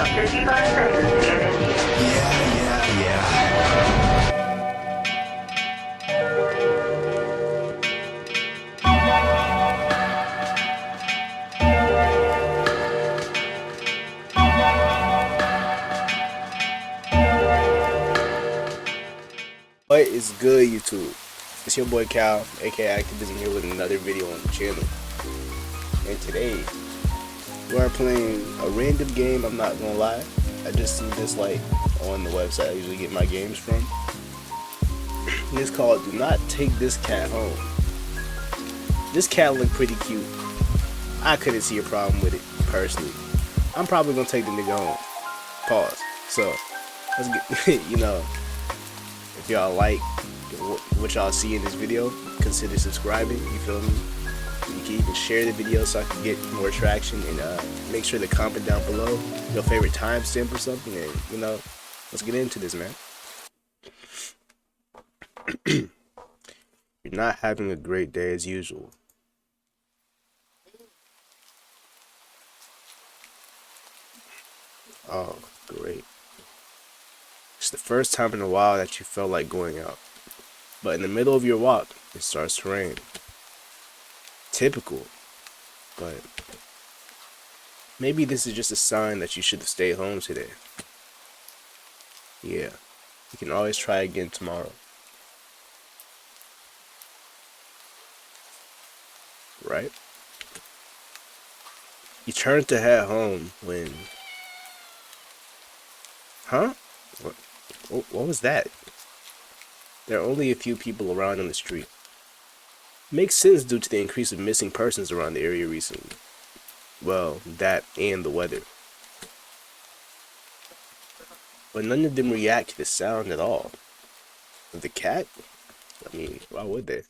What is good, YouTube? It's your boy Cal, aka Activism, here with another video on the channel. And today, we are playing a random game. I'm not gonna lie, I just seen this like on the website I usually get my games from. And it's called "Do Not Take This Cat Home." This cat looked pretty cute. I couldn't see a problem with it personally. I'm probably gonna take the nigga home. Pause. So let's get if y'all like what y'all see in this video, consider subscribing. You feel me? You can even share the video so I can get more traction, and make sure to comment down below your favorite timestamp or something, and let's get into this, man. You're not having a great day as usual. Oh, great. It's the first time in a while that you felt like going out, but in the middle of your walk, it starts to rain. Typical, but maybe this is just a sign that you should have stayed home today. Yeah, you can always try again tomorrow. Right? You turn to head home when... Huh? What was that? There are only a few people around on the street. Makes sense due to the increase of missing persons around the area recently. Well, that and the weather. But none of them react to the sound at all. The cat? I mean, why would they?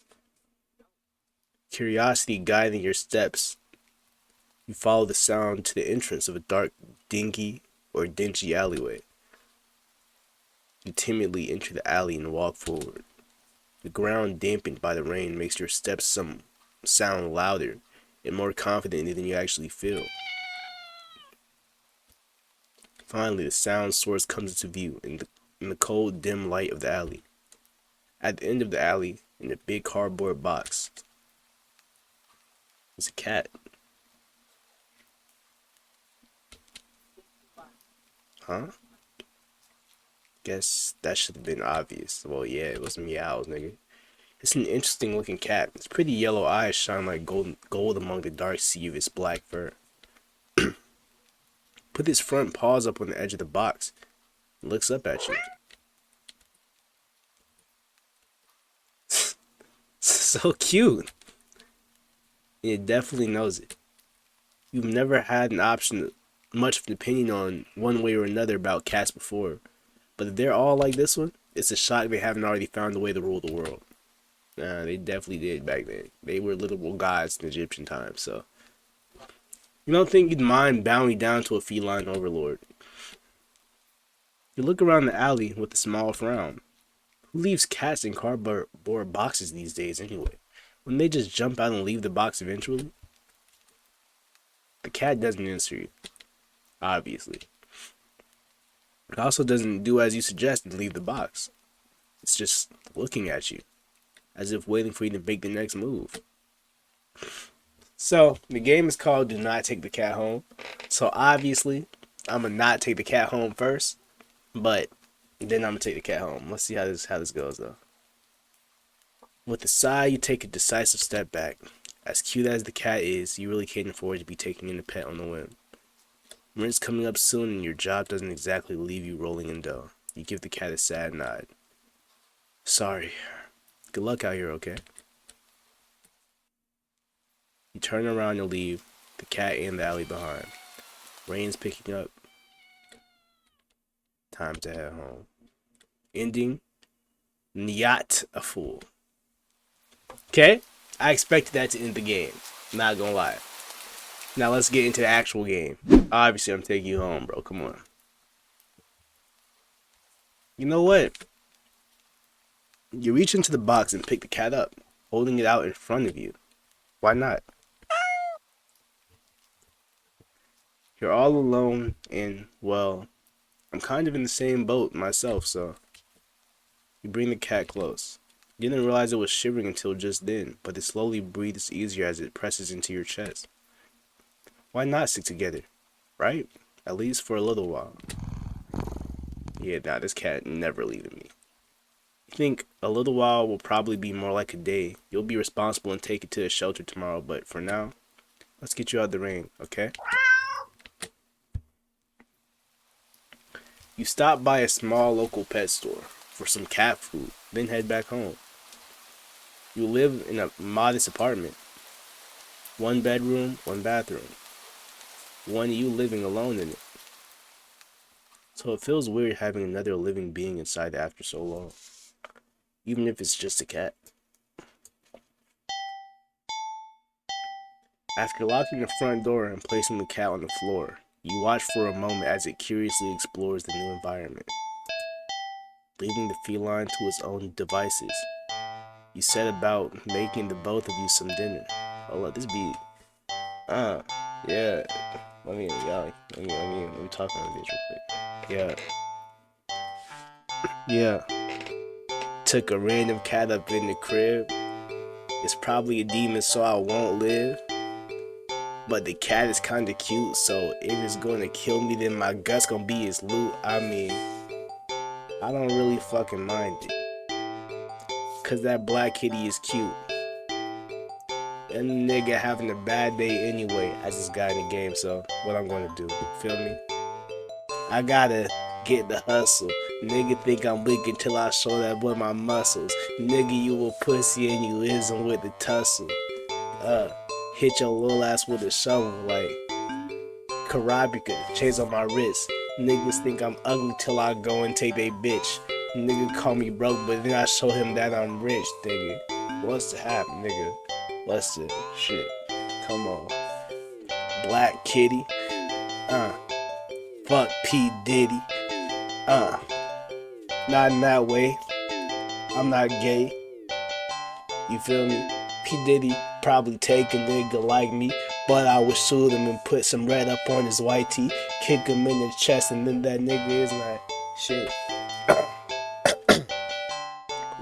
Curiosity guiding your steps, you follow the sound to the entrance of a dark, dingy alleyway. You timidly enter the alley and walk forward. The ground dampened by the rain makes your steps sound louder and more confident than you actually feel. Finally, the sound source comes into view in the cold, dim light of the alley. At the end of the alley, in a big cardboard box, is a cat. Huh? Guess that should have been obvious. Well, yeah, it was meows, nigga. It's an interesting looking cat. Its pretty yellow eyes shine like gold among the dark sea of its black fur. Put its front paws up on the edge of the box and looks up at you. So cute. And it definitely knows it. You've never had much of an opinion on one way or another about cats before. But if they're all like this one, it's a shock they haven't already found a way to rule the world. Nah, they definitely did back then. They were literal gods in Egyptian times, so. You don't think you'd mind bowing down to a feline overlord. You look around the alley with a small frown. Who leaves cats in cardboard boxes these days anyway? Wouldn't they just jump out and leave the box eventually? The cat doesn't answer you, obviously. It also doesn't do as you suggest and leave the box. It's just looking at you, as if waiting for you to make the next move. So, the game is called Do Not Take the Cat Home. So, obviously, I'm going to not take the cat home first, but then I'm going to take the cat home. Let's see how this goes, though. With a sigh, you take a decisive step back. As cute as the cat is, you really can't afford to be taking in a pet on the whim. Rent's coming up soon and your job doesn't exactly leave you rolling in dough. You give the cat a sad nod. Sorry. Good luck out here, okay? You turn around and leave, the cat and the alley behind. Rain's picking up. Time to head home. Ending. Nyat a fool. Okay? I expected that to end the game. Not gonna lie. Now let's get into the actual game. Obviously, I'm taking you home, bro. Come on. You know what? You reach into the box and pick the cat up, holding it out in front of you. Why not? You're all alone, and, well, I'm kind of in the same boat myself, so you bring the cat close. You didn't realize it was shivering until just then, but it slowly breathes easier as it presses into your chest. Why not stick together, right? At least for a little while. Yeah, nah, this cat never leaving me. You think a little while will probably be more like a day. You'll be responsible and take it to a shelter tomorrow, but for now, let's get you out of the rain, okay? You stop by a small local pet store for some cat food, then head back home. You live in a modest apartment. One bedroom, one bathroom. One you living alone in it. So it feels weird having another living being inside after so long. Even if it's just a cat. After locking the front door and placing the cat on the floor, you watch for a moment as it curiously explores the new environment. Leaving the feline to its own devices, you set about making the both of you some dinner. Oh, look, this beat. Yeah. Let me talk on this real quick. Yeah. Took a random cat up in the crib. It's probably a demon, so I won't live. But the cat is kinda cute, so if it's gonna kill me, then my gut's gonna be its loot. I mean, I don't really fucking mind it. Cause that black kitty is cute. And the nigga having a bad day anyway as this guy in the game, so what I'm gonna do, feel me? I gotta get the hustle. Nigga think I'm weak until I show that boy my muscles. Nigga, you a pussy and you isn't with the tussle. Hit your little ass with a shovel like Karabika, chains on my wrist. Niggas think I'm ugly till I go and take they bitch. Nigga call me broke, but then I show him that I'm rich, nigga. What's to happen, nigga? What's the shit? Come on. Black kitty. Fuck P. Diddy. Not in that way. I'm not gay. You feel me? P. Diddy probably take a nigga like me, but I would shoot him and put some red up on his white tee, kick him in the chest, and then that nigga is like, shit.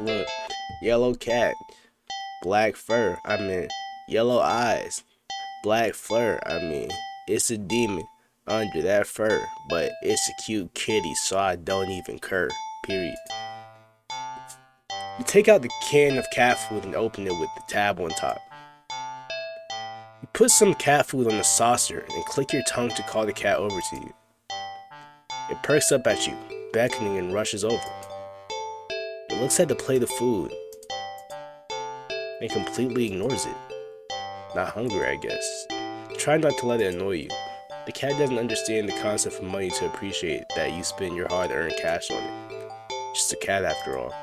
Look, yellow cat, black fur, yellow eyes, black fur, it's a demon under that fur, but it's a cute kitty, so I don't even cur, period. You take out the can of cat food and open it with the tab on top. You put some cat food on the saucer and click your tongue to call the cat over to you. It perks up at you, beckoning and rushes over. It looks at the plate of food and completely ignores it. Not hungry, I guess. Try not to let it annoy you. The cat doesn't understand the concept of money to appreciate that you spend your hard-earned cash on it. Just a cat after all.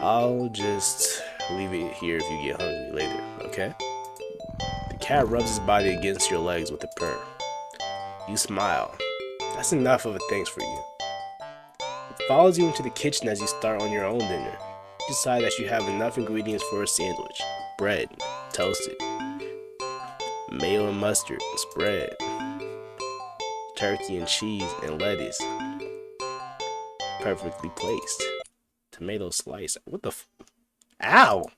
I'll just leave it here if you get hungry later, okay? The cat rubs his body against your legs with a purr. You smile. That's enough of a thanks for you. It follows you into the kitchen as you start on your own dinner. You decide that you have enough ingredients for a sandwich. Bread, toasted. Mayo and mustard, spread. Turkey and cheese and lettuce. Perfectly placed. Tomato slice. What the Ow!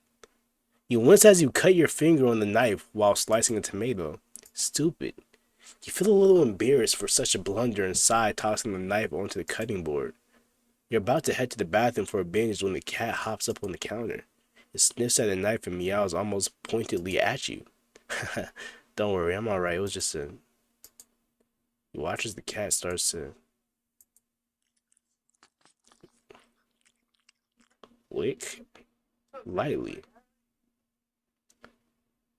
You wince as you cut your finger on the knife while slicing a tomato. Stupid. You feel a little embarrassed for such a blunder and sigh, tossing the knife onto the cutting board. You're about to head to the bathroom for a binge when the cat hops up on the counter. It sniffs at the knife and meows almost pointedly at you. Don't worry, I'm alright. It was just a... You watch as the cat starts to... lick lightly,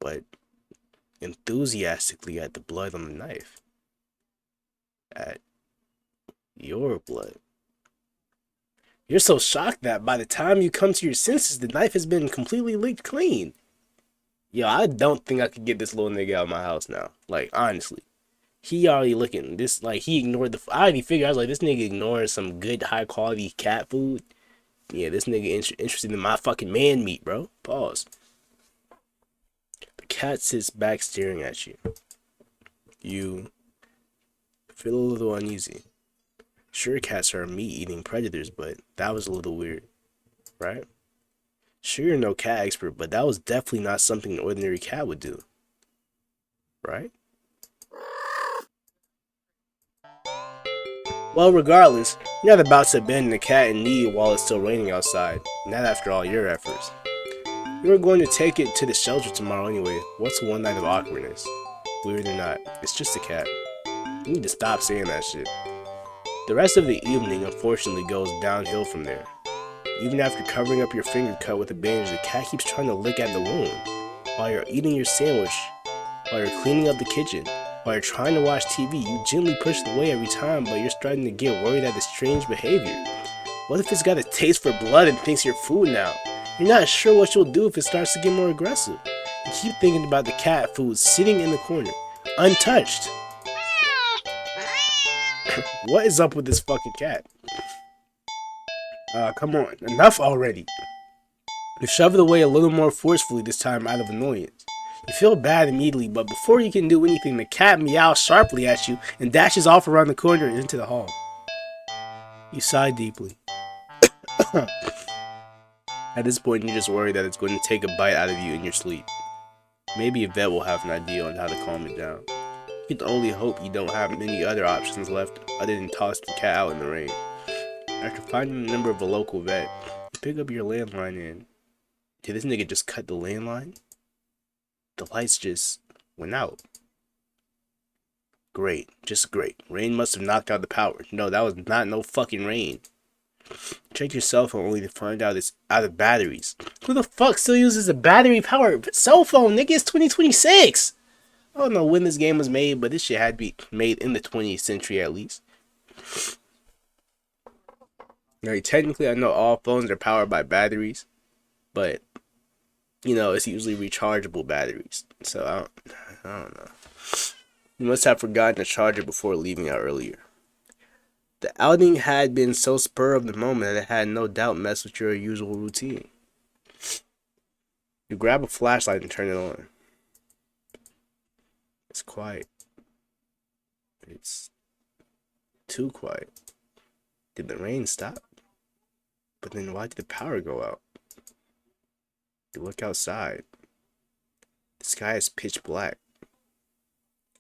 but enthusiastically at the blood on the knife. At your blood. You're so shocked that by the time you come to your senses, the knife has been completely licked clean. Yo, I don't think I could get this little nigga out of my house now. Like, honestly. He already looking, this, like, he ignored the, I already figured, I was like, this nigga ignoring some good, high-quality cat food. Yeah, this nigga interested in my fucking man meat, bro. Pause. The cat sits back staring at you. You feel a little uneasy. Sure, cats are meat-eating predators, but that was a little weird, right? Sure, you're no cat expert, but that was definitely not something an ordinary cat would do, right? Well, regardless, you're not about to abandon a cat in need while it's still raining outside, not after all your efforts. You were going to take it to the shelter tomorrow anyway. What's one night of awkwardness? Weird or not, it's just a cat. You need to stop saying that shit. The rest of the evening unfortunately goes downhill from there. Even after covering up your finger cut with a bandage, the cat keeps trying to lick at the wound. While you're eating your sandwich, while you're cleaning up the kitchen, while you're trying to watch TV, you gently push it away every time, but you're starting to get worried at the strange behavior. What if it's got a taste for blood and thinks you're food now? You're not sure what you'll do if it starts to get more aggressive. You keep thinking about the cat food sitting in the corner, untouched. What is up with this fucking cat? Come on, enough already. You shove it away a little more forcefully this time out of annoyance. You feel bad immediately, but before you can do anything, the cat meows sharply at you and dashes off around the corner and into the hall. You sigh deeply. At this point, you're just worried that it's going to take a bite out of you in your sleep. Maybe a vet will have an idea on how to calm it down. You can only hope you don't have many other options left other than toss the cat out in the rain. After finding the number of a local vet, you pick up your landline and... Did this nigga just cut the landline? The lights just went out. Great, just great. Rain must have knocked out the power. No, that was not no fucking rain. Check your cell phone only to find out it's out of batteries. Who the fuck still uses a battery-powered cell phone, nigga? It's 2026! I don't know when this game was made, but this shit had to be made in the 20th century at least. Now, technically, I know all phones are powered by batteries, but, you know, it's usually rechargeable batteries. So, I don't know. You must have forgotten to charge it before leaving out earlier. The outing had been so spur of the moment that it had no doubt messed with your usual routine. You grab a flashlight and turn it on. It's quiet. It's too quiet. Did the rain stop? But then why did the power go out? You look outside. The sky is pitch black.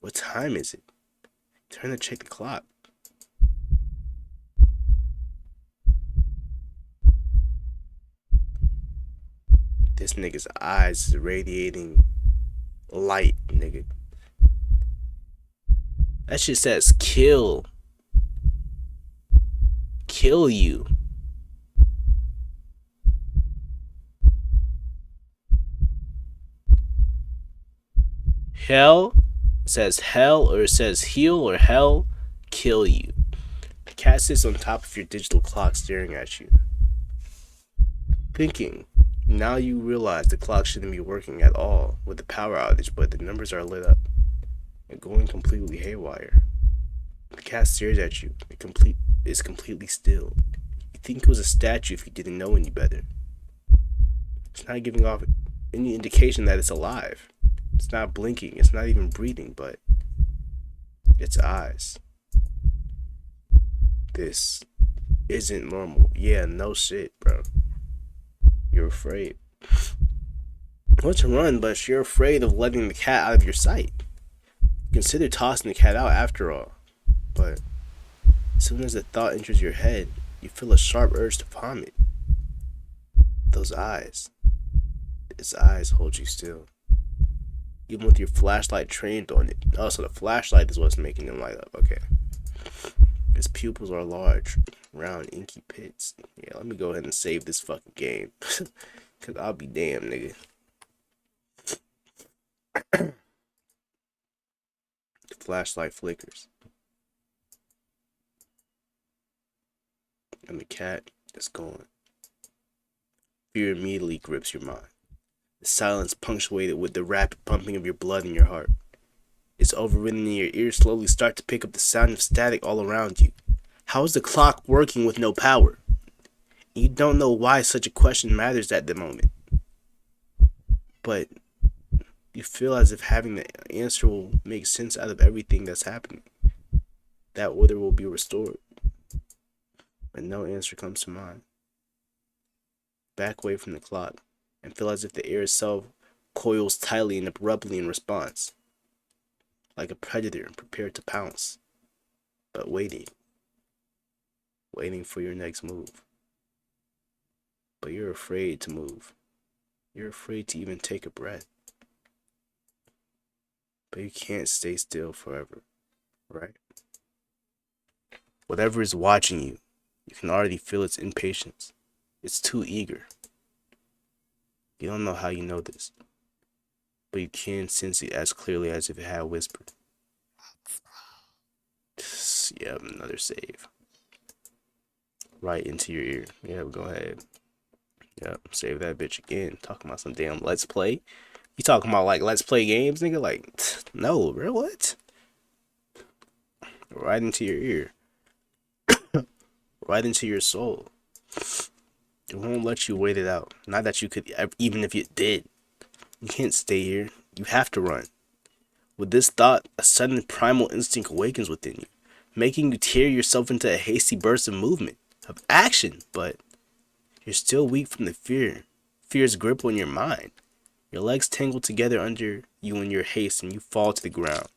What time is it? Turn to check the clock. This nigga's eyes is radiating light, nigga. That shit says kill. Kill you. Hell? It says hell, or it says heal, or hell, kill you. The cat sits on top of your digital clock staring at you. Thinking. Now you realize the clock shouldn't be working at all with the power outage, but the numbers are lit up and going completely haywire. The cat stares at you. It's completely still. You think it was a statue if you didn't know any better. It's not giving off any indication that it's alive. It's not blinking. It's not even breathing, but its eyes. This isn't normal. Yeah, no shit, bro. You're afraid. You want to run, but you're afraid of letting the cat out of your sight. Consider tossing the cat out after all. But as soon as the thought enters your head, you feel a sharp urge to vomit. Those eyes. Its eyes hold you still. Even with your flashlight trained on it. Oh, so the flashlight is what's making them light up. Okay. Its pupils are large, round, inky pits. Yeah, let me go ahead and save this fucking game. Because I'll be damned, nigga. The flashlight flickers. And the cat is gone. Fear immediately grips your mind. The silence punctuated with the rapid pumping of your blood in your heart. It's overridden and your ears slowly start to pick up the sound of static all around you. How is the clock working with no power? You don't know why such a question matters at the moment. But you feel as if having the answer will make sense out of everything that's happening. that order will be restored. But no answer comes to mind. Back away from the clock and feel as if the air itself coils tightly and abruptly in response, like a predator prepared to pounce, but waiting for your next move. But you're afraid to move. You're afraid to even take a breath. But you can't stay still forever, right? Whatever is watching you, you can already feel its impatience. It's too eager. You don't know how you know this, but you can sense it as clearly as if it had whispered. Yep, another save. Right into your ear. Yep, go ahead. Yep, save that bitch again. Talking about some damn let's play. You talking about like let's play games, nigga? Like, no, bro, what? Right into your ear. Right into your soul. It won't let you wait it out. Not that you could, even if you did. You can't stay here. You have to run. With this thought, a sudden primal instinct awakens within you, making you tear yourself into a hasty burst of movement, of action, but you're still weak from the fear's grip on your mind. Your legs tangle together under you in your haste and you fall to the ground.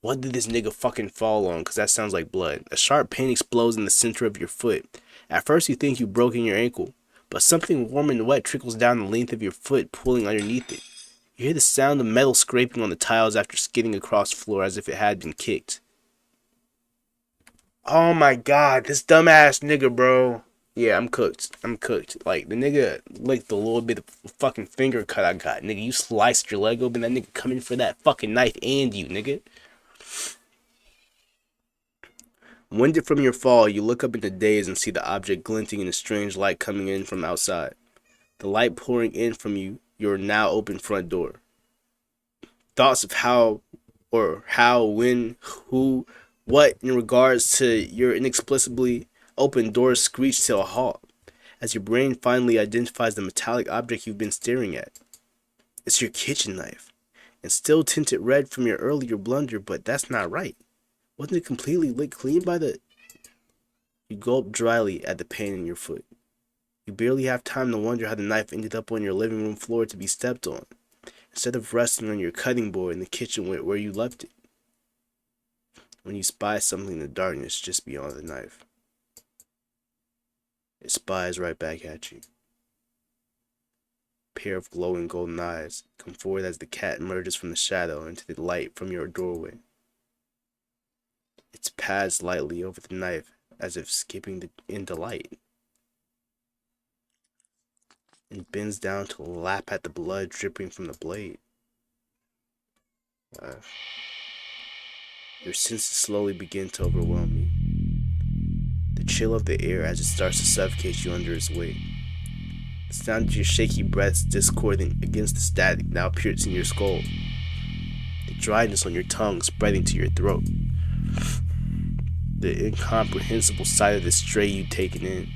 What did this nigga fucking fall on? Because that sounds like blood. A sharp pain explodes in the center of your foot. At first you think you've broken your ankle, but something warm and wet trickles down the length of your foot, pulling underneath it. You hear the sound of metal scraping on the tiles after skidding across the floor as if it had been kicked. Oh my god, this dumbass nigga, bro. Yeah, I'm cooked. Like, the nigga licked the little bit of fucking finger cut I got. Nigga, you sliced your leg open, that nigga coming for that fucking knife and you, nigga. Winded from your fall, you look up into daze and see the object glinting in a strange light coming in from outside. The light pouring in from your now open front door. Thoughts of how, when, who, what in regards to your inexplicably open door screech to a halt, as your brain finally identifies the metallic object you've been staring at. It's your kitchen knife, and still tinted red from your earlier blunder, but that's not right. Wasn't it completely licked clean by the... You gulp dryly at the pain in your foot. You barely have time to wonder how the knife ended up on your living room floor to be stepped on, instead of resting on your cutting board in the kitchen where you left it, when you spy something in the darkness just beyond the knife. It spies right back at you. A pair of glowing golden eyes come forward as the cat emerges from the shadow into the light from your doorway. It pads lightly over the knife as if skipping in delight, and bends down to lap at the blood dripping from the blade. Your senses slowly begin to overwhelm you. The chill of the air as it starts to suffocate you under its weight. The sound of your shaky breaths discordant against the static now piercing your skull. The dryness on your tongue spreading to your throat. The incomprehensible sight of the stray you've taken in,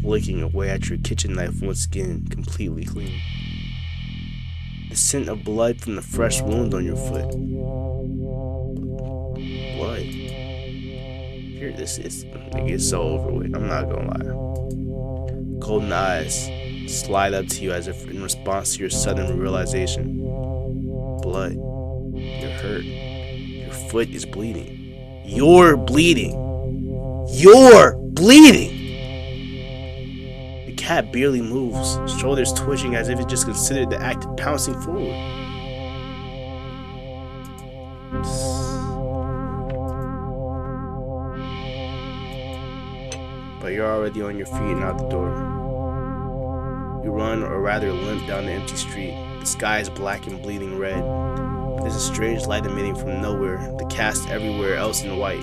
licking away at your kitchen knife once again, completely clean. The scent of blood from the fresh wound on your foot. Blood. Here, this is. It gets so over with. I'm not gonna lie. Golden eyes slide up to you as if in response to your sudden realization. Blood. You're hurt. Your foot is bleeding. You're bleeding. You're bleeding! The cat barely moves, shoulders twitching as if it just considered the act of pouncing forward. But you're already on your feet and out the door. You run, or rather limp, down the empty street. The sky is black and bleeding red. There's a strange light emitting from nowhere, the cast everywhere else in white.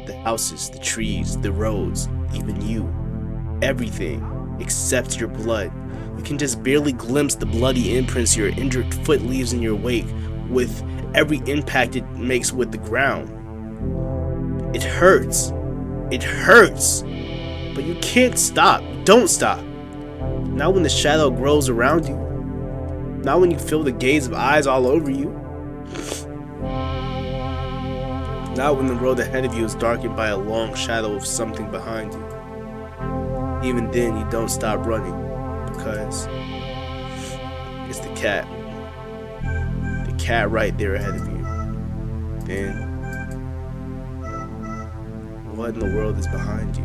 The houses, the trees, the roads, even you. Everything, except your blood. You can just barely glimpse the bloody imprints your injured foot leaves in your wake with every impact it makes with the ground. It hurts. It hurts. But you can't stop. Don't stop. Not when the shadow grows around you. Not when you feel the gaze of eyes all over you. Not when the road ahead of you is darkened by a long shadow of something behind you. Even then, you don't stop running, because it's the cat. The cat right there ahead of you. Then, what in the world is behind you?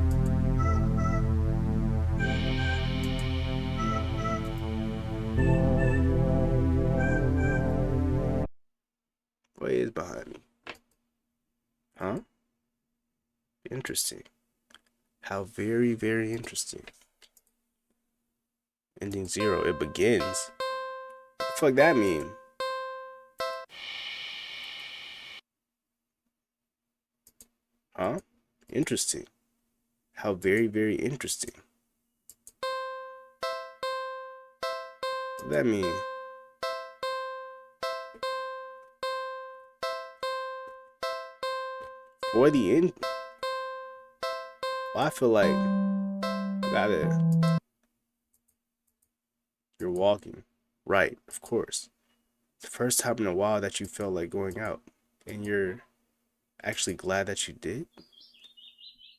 What is behind me? Huh? Interesting. How very, very interesting. Ending 0. It begins. What the fuck that mean? Huh? Interesting. How very, very interesting. What that mean? For the end. Well, I feel like you're walking. Right, of course. The first time in a while that you felt like going out. And you're actually glad that you did.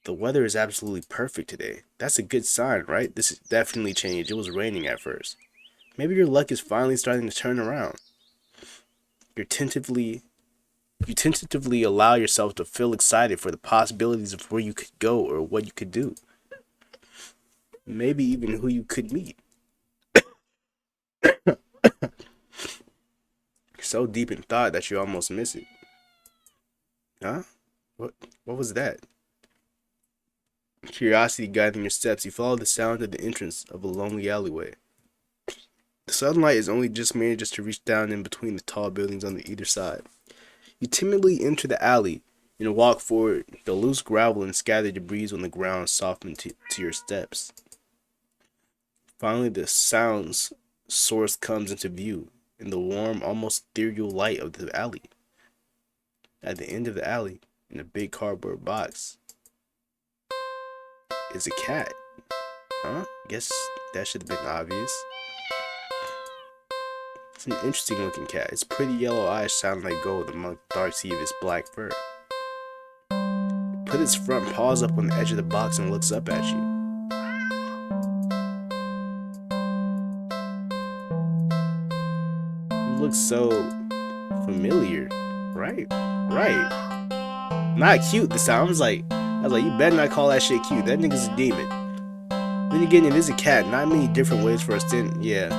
The weather is absolutely perfect today. That's a good sign, right? This has definitely changed. It was raining at first. Maybe your luck is finally starting to turn around. You tentatively allow yourself to feel excited for the possibilities of where you could go or what you could do. Maybe even who you could meet. You're so deep in thought that you almost miss it. Huh? What was that? Curiosity guiding your steps, you follow the sound at the entrance of a lonely alleyway. The sunlight is only just managed to reach down in between the tall buildings on either side. You timidly enter the alley and walk forward. The loose gravel and scattered debris on the ground soften to your steps. Finally, the sound's source comes into view in the warm, almost ethereal light of the alley. At the end of the alley, in a big cardboard box, is a cat. Huh? Guess that should have been obvious. It's an interesting looking cat. Its pretty yellow eyes shine like gold among the dark sea of its black fur. It put its front paws up on the edge of the box and looks up at you. You look so familiar. Right. Not cute this time. I was like, you better not call that shit cute. That nigga's a demon. Then again, it is a cat. Not many different ways for us to, yeah.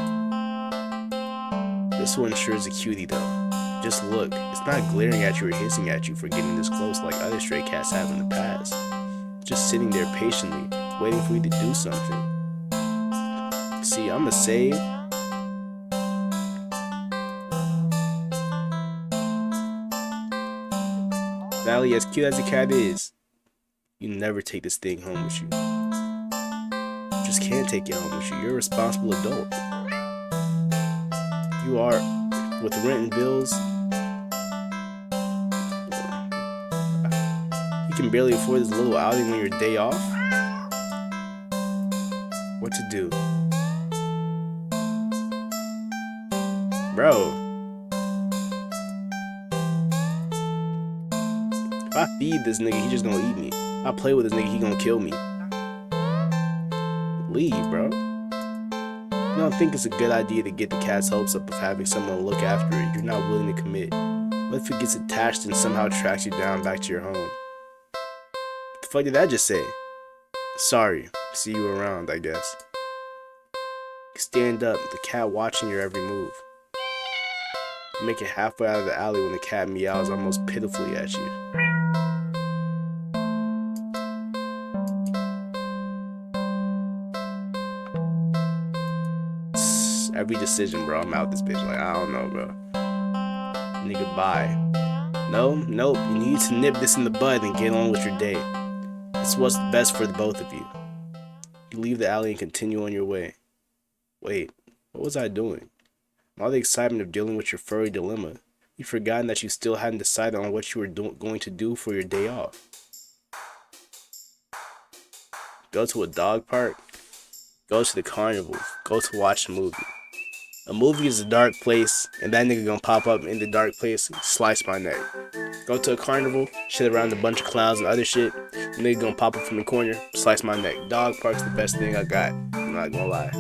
This one sure is a cutie though. Just look. It's not glaring at you or hissing at you for getting this close like other stray cats have in the past. It's just sitting there patiently, waiting for you to do something. See, I'ma save. Valley, as cute as a cat is, you never take this thing home with you. You just can't take it home with you. You're a responsible adult. You are, with rent and bills, you can barely afford this little outing on your day off. What to do? Bro. If I feed this nigga, he just gonna eat me. If I play with this nigga, he gonna kill me. Leave, bro. You don't think it's a good idea to get the cat's hopes up of having someone look after it you're not willing to commit? What if it gets attached and somehow tracks you down back to your home? What the fuck did that just say? Sorry. See you around, I guess. You stand up, the cat watching your every move. You make it halfway out of the alley when the cat meows almost pitifully at you. Every decision, bro. I'm out this bitch. Like, I don't know, bro. Nigga, bye. Nope. You need to nip this in the bud and get on with your day. It's what's best for the both of you. You leave the alley and continue on your way. Wait, what was I doing? In all the excitement of dealing with your furry dilemma, you'd forgotten that you still hadn't decided on what you were going to do for your day off. Go to a dog park? Go to the carnival? Go to watch a movie? A movie is a dark place, and that nigga gonna pop up in the dark place, slice my neck. Go to a carnival, shit around a bunch of clowns and other shit, the nigga gonna pop up from the corner, slice my neck. Dog park's the best thing I got. I'm not gonna lie.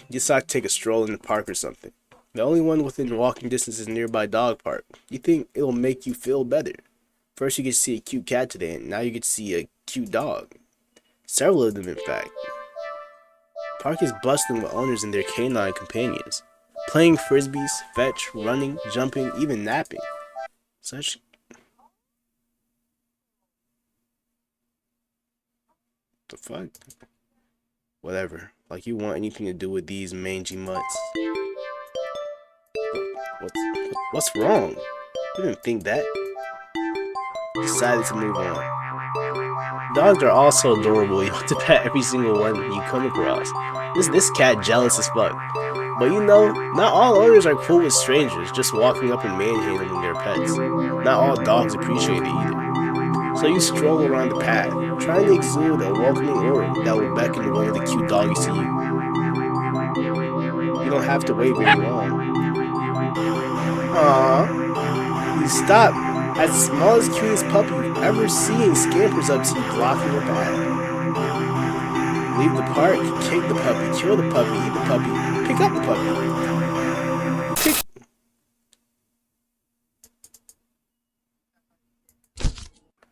Just so I can take a stroll in the park or something. The only one within walking distance is a nearby dog park. You think it'll make you feel better. First you get to see a cute cat today, and now you get to see a cute dog. Several of them, in fact. The park is bustling with owners and their canine companions. Playing frisbees, fetch, running, jumping, even napping. Such... the fuck? Whatever. Like you want anything to do with these mangy mutts. What's wrong? You didn't think that. Decided to move on. Dogs are also adorable. You have to pet every single one you come across. This cat jealous as fuck. But you know, not all owners are cool with strangers just walking up and manhandling their pets. Not all dogs appreciate it either. So you stroll around the path, trying to exude a welcoming aura that will beckon one of the cute doggies to you. You don't have to wait very long. Aww. You stop. As the smallest, cutest puppy you've ever seen scampers up to you, blocking your path. Leave the park, kick the puppy, kill the puppy, eat the puppy, pick up the puppy.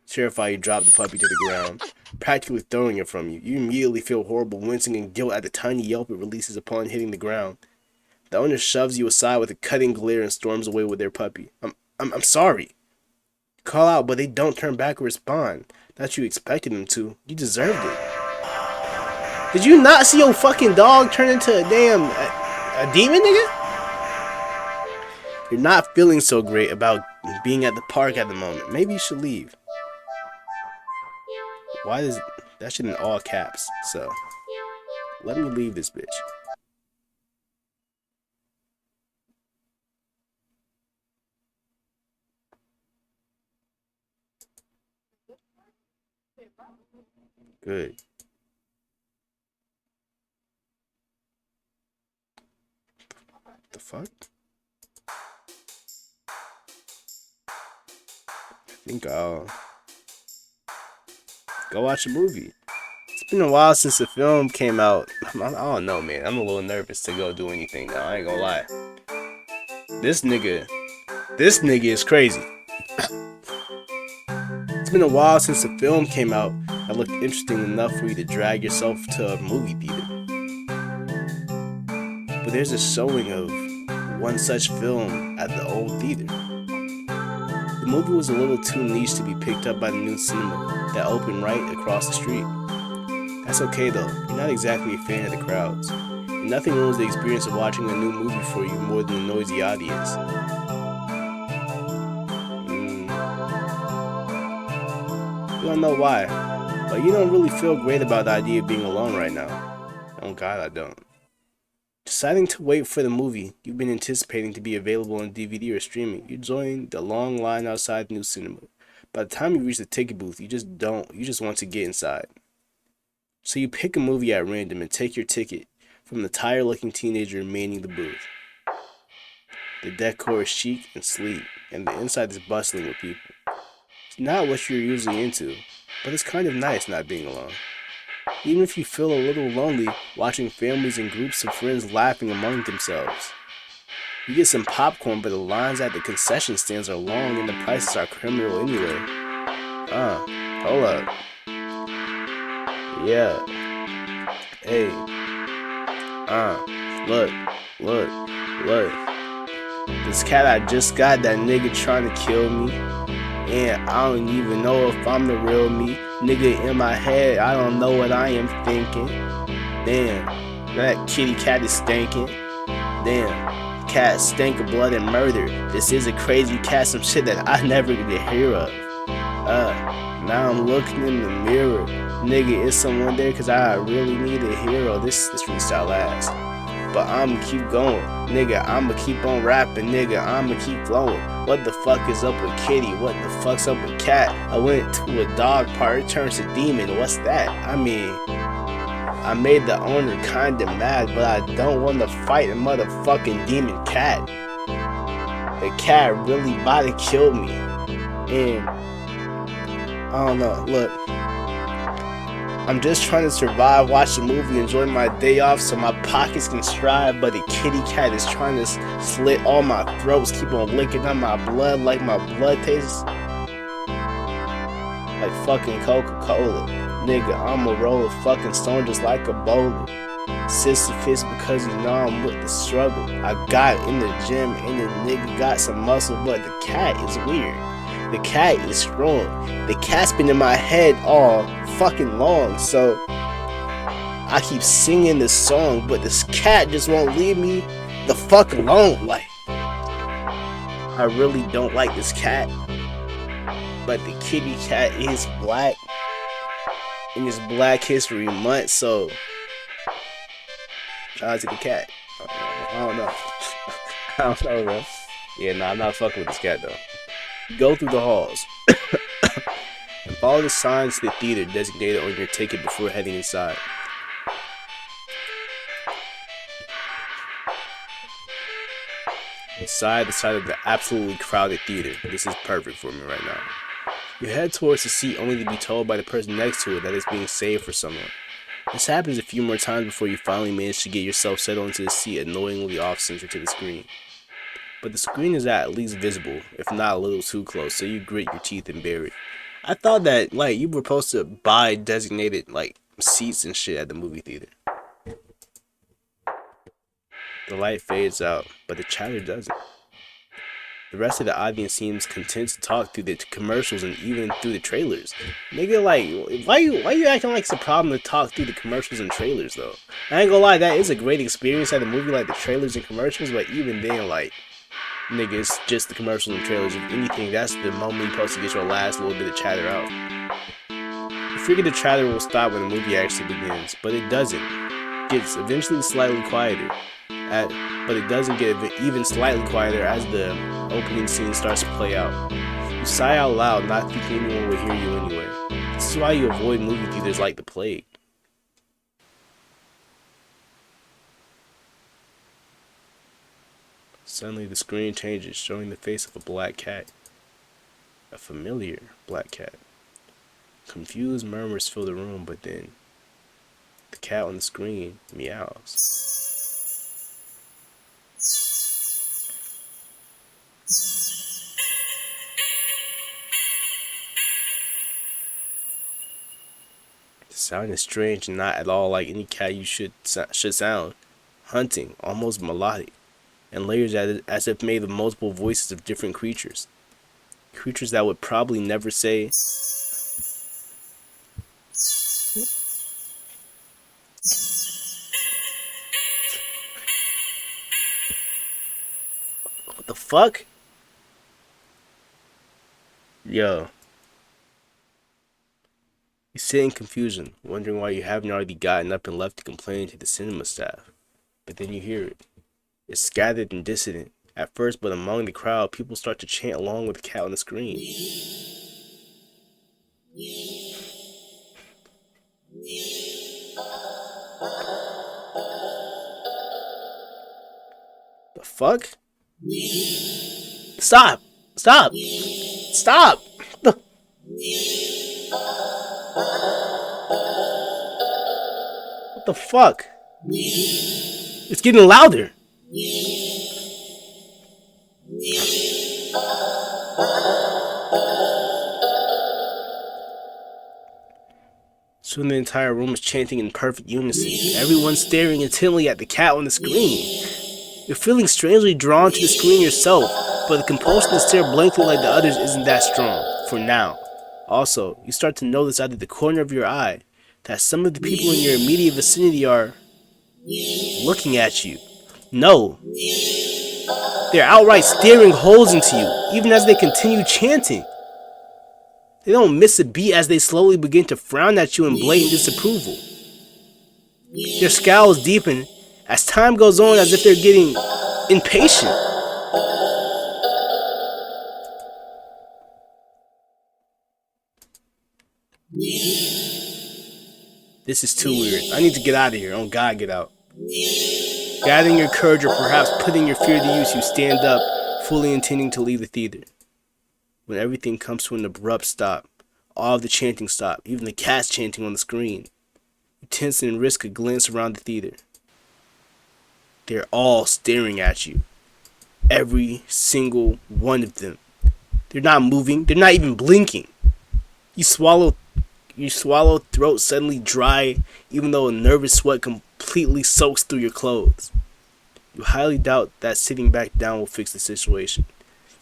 Terrified, you drop the puppy to the ground, practically throwing it from you. You immediately feel horrible, wincing in guilt at the tiny yelp it releases upon hitting the ground. The owner shoves you aside with a cutting glare and storms away with their puppy. I'm sorry. Call out, but they don't turn back or respond. Not you expected them to. You deserved it. Did you not see your fucking dog turn into a damn a demon, nigga? You're not feeling so great about being at the park at the moment. Maybe you should leave. Why is that shit in all caps? So let me leave this bitch. Good. The fuck? I think I'll go watch a movie. It's been a while since the film came out. I don't know, man. I'm a little nervous to go do anything now. I ain't gonna lie. This nigga is crazy. It's been a while since the film came out that looked interesting enough for you to drag yourself to a movie theater. But there's a showing of one such film at the old theater. The movie was a little too niche to be picked up by the new cinema that opened right across the street. That's okay though, you're not exactly a fan of the crowds, and nothing ruins the experience of watching a new movie for you more than a noisy audience. You don't know why, but you don't really feel great about the idea of being alone right now. Oh God, I don't. Deciding to wait for the movie you've been anticipating to be available on DVD or streaming, you join the long line outside the new cinema. By the time you reach the ticket booth, you just want to get inside. So you pick a movie at random and take your ticket from the tired-looking teenager manning the booth. The decor is chic and sleek, and the inside is bustling with people. It's not what you're usually into, but it's kind of nice not being alone. Even if you feel a little lonely watching families and groups of friends laughing among themselves. You get some popcorn, but the lines at the concession stands are long and the prices are criminal anyway. Hold up. Yeah. Hey. Look. This cat I just got, that nigga trying to kill me. And I don't even know if I'm the real me. Nigga, in my head, I don't know what I am thinking. Damn, that kitty cat is stinking. Damn, cat stink of blood and murder. This is a crazy cat, some shit that I never get hear of. Now I'm looking in the mirror. Nigga, is someone there? Cause I really need a hero. This freestyle last. But I'ma keep going. Nigga, I'ma keep on rapping. Nigga, I'ma keep flowing. What the fuck is up with Kitty? What the fuck's up with Cat? I went to a dog park, it turns to demon. What's that? I mean, I made the owner kinda mad, but I don't want to fight a motherfucking demon cat. The cat really about to kill me. And I don't know, look. I'm just trying to survive, watch the movie, enjoy my day off so my pockets can strive, but the kitty cat is trying to slit all my throats, keep on licking on my blood like my blood tastes like fucking Coca-Cola. Nigga, I'ma roll a fucking stone just like a bowler. Sisyphus because you know I'm with the struggle. I got in the gym and the nigga got some muscle, but the cat is weird. The cat is strong. The cat's been in my head all fucking long, so I keep singing this song, but this cat just won't leave me the fuck alone. Like, I really don't like this cat, but the kitty cat is black, and it's Black History Month, so shout out to the cat. I don't know. I don't know, bro. Yeah, nah, I'm not fucking with this cat though. Go through the halls and follow the signs to the theater designated on your ticket before heading inside. Inside the side of the absolutely crowded theater. This is perfect for me right now. You head towards the seat only to be told by the person next to it that it's being saved for someone. This happens a few more times before you finally manage to get yourself settled into the seat annoyingly off-center to the screen. But the screen is at least visible, if not a little too close, so you grit your teeth and bear it. I thought that, like, you were supposed to buy designated, like, seats and shit at the movie theater. The light fades out, but the chatter doesn't. The rest of the audience seems content to talk through the commercials and even through the trailers. Nigga, like, why you acting like it's a problem to talk through the commercials and trailers, though? I ain't gonna lie, that is a great experience at the movie, like, the trailers and commercials, but even then, like, nigga, it's just the commercials and trailers. If anything, that's the moment you're supposed to get your last little bit of chatter out. You figure the chatter will stop when the movie actually begins, but it doesn't. It gets eventually slightly quieter, but it doesn't get even slightly quieter as the opening scene starts to play out. You sigh out loud, not thinking anyone would hear you anyway. This is why you avoid movie theaters like the plague. Suddenly the screen changes, showing the face of a black cat. A familiar black cat. Confused murmurs fill the room, but then the cat on the screen meows. The sound is strange and not at all like any cat you should sound. Hunting, almost melodic, and layers as if made of multiple voices of different creatures. Creatures that would probably never say. What the fuck? Yo. You sit in confusion, wondering why you haven't already gotten up and left to complain to the cinema staff. But then you hear it. It's scattered and dissident at first, but among the crowd, people start to chant along with the cat on the screen. The fuck? Stop! Stop! Stop! What the fuck? It's getting louder. Soon the entire room is chanting in perfect unison, everyone staring intently at the cat on the screen. You're feeling strangely drawn to the screen yourself, but the compulsion to stare blankly like the others isn't that strong, for now. Also, you start to notice out of the corner of your eye that some of the people in your immediate vicinity are looking at you. No, they're outright staring holes into you, even as they continue chanting. They don't miss a beat as they slowly begin to frown at you in blatant disapproval. Their scowls deepen as time goes on, as if they're getting impatient. This is too weird. I need to get out of here. Oh God, get out. Gathering your courage or perhaps putting your fear to use, you stand up, fully intending to leave the theater. When everything comes to an abrupt stop, all of the chanting stops, even the cats chanting on the screen. You tense and risk a glance around the theater. They're all staring at you. Every single one of them. They're not moving. They're not even blinking. You swallow, throat suddenly dry, even though a nervous sweat completely soaks through your clothes. You highly doubt that sitting back down will fix the situation.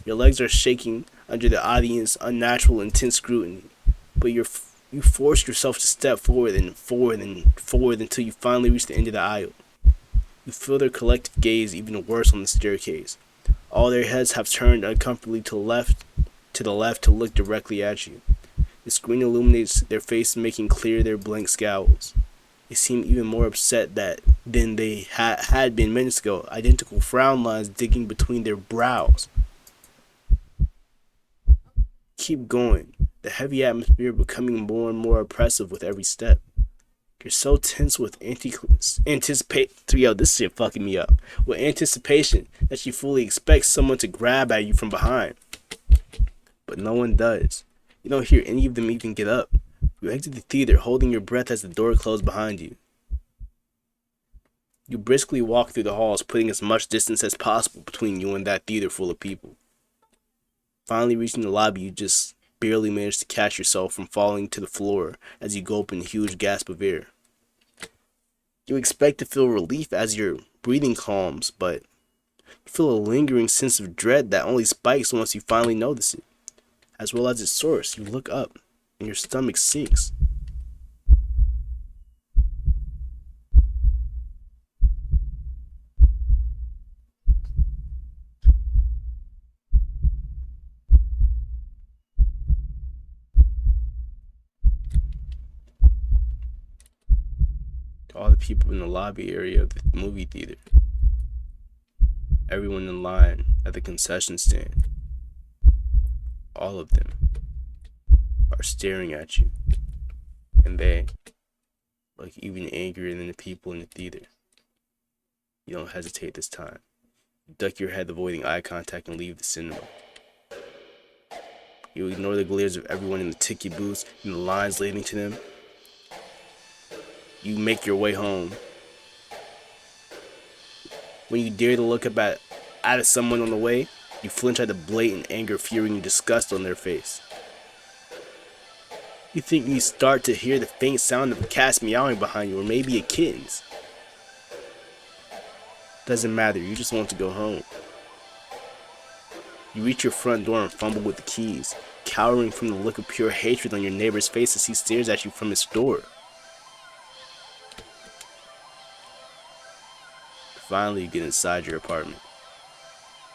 Your legs are shaking under the audience's unnatural, intense scrutiny, but you force yourself to step forward and forward and forward until you finally reach the end of the aisle. You feel their collective gaze even worse on the staircase. All their heads have turned uncomfortably to the left to look directly at you. The screen illuminates their faces, making clear their blank scowls. They seem even more upset than they had been minutes ago, identical frown lines digging between their brows. Keep going, the heavy atmosphere becoming more and more oppressive with every step. You're so tense with this shit fucking me up. With anticipation that you fully expect someone to grab at you from behind. But no one does. You don't hear any of them even get up. You exit the theater, holding your breath as the door closes behind you. You briskly walk through the halls, putting as much distance as possible between you and that theater full of people. Finally reaching the lobby, you just barely manage to catch yourself from falling to the floor as you gulp in a huge gasp of air. You expect to feel relief as your breathing calms, but you feel a lingering sense of dread that only spikes once you finally notice it. As well as its source, you look up and your stomach sinks. To all the people in the lobby area of the movie theater, everyone in line at the concession stand, all of them are staring at you, and they look even angrier than the people in the theater. You don't hesitate this time. You duck your head, avoiding eye contact, and leave the cinema. You ignore the glares of everyone in the ticket booths and the lines leading to them. You make your way home. When you dare to look up at someone on the way, you flinch at the blatant anger, fury, and disgust on their face. You think you start to hear the faint sound of a cat meowing behind you, or maybe a kitten's. Doesn't matter, you just want to go home. You reach your front door and fumble with the keys, cowering from the look of pure hatred on your neighbor's face as he stares at you from his door. Finally, you get inside your apartment.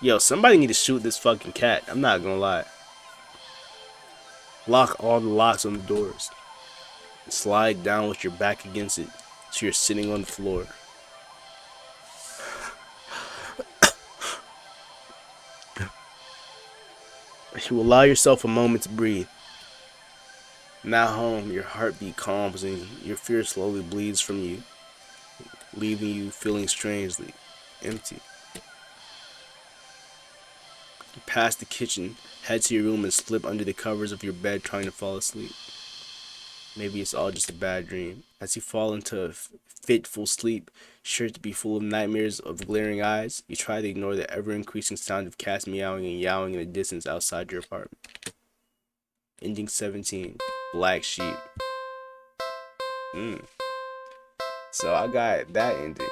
Yo, somebody need to shoot this fucking cat. I'm not gonna lie. Lock all the locks on the doors. Slide down with your back against it so you're sitting on the floor. You allow yourself a moment to breathe. Now home, your heartbeat calms and your fear slowly bleeds from you, leaving you feeling strangely empty. You pass the kitchen, head to your room, and slip under the covers of your bed trying to fall asleep. Maybe it's all just a bad dream. As you fall into a fitful sleep, sure to be full of nightmares of glaring eyes, you try to ignore the ever-increasing sound of cats meowing and yowling in the distance outside your apartment. Ending 17. Black Sheep. So I got that ending.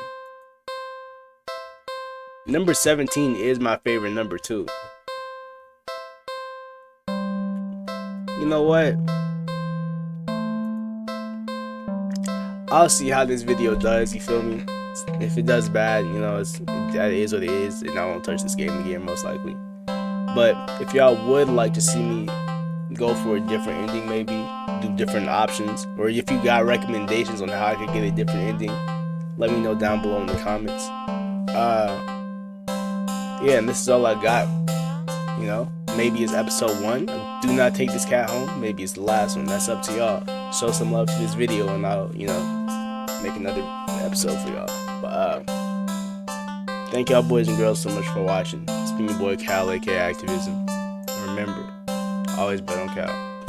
Number 17 is my favorite number too. You know what? I'll see how this video does, you feel me? If it does bad, you know, that is what it is, and I won't touch this game again, most likely. But if y'all would like to see me go for a different ending, maybe do different options, or if you got recommendations on how I could get a different ending, let me know down below in the comments. Yeah, and this is all I got. You know, maybe it's episode 1. Do not take this cat home. Maybe it's the last one. That's up to y'all. show some love to this video, and I'll, make another episode for y'all. But thank y'all boys and girls so much for watching. It's been your boy Cal, aka Activism. And remember, always bet on Cal.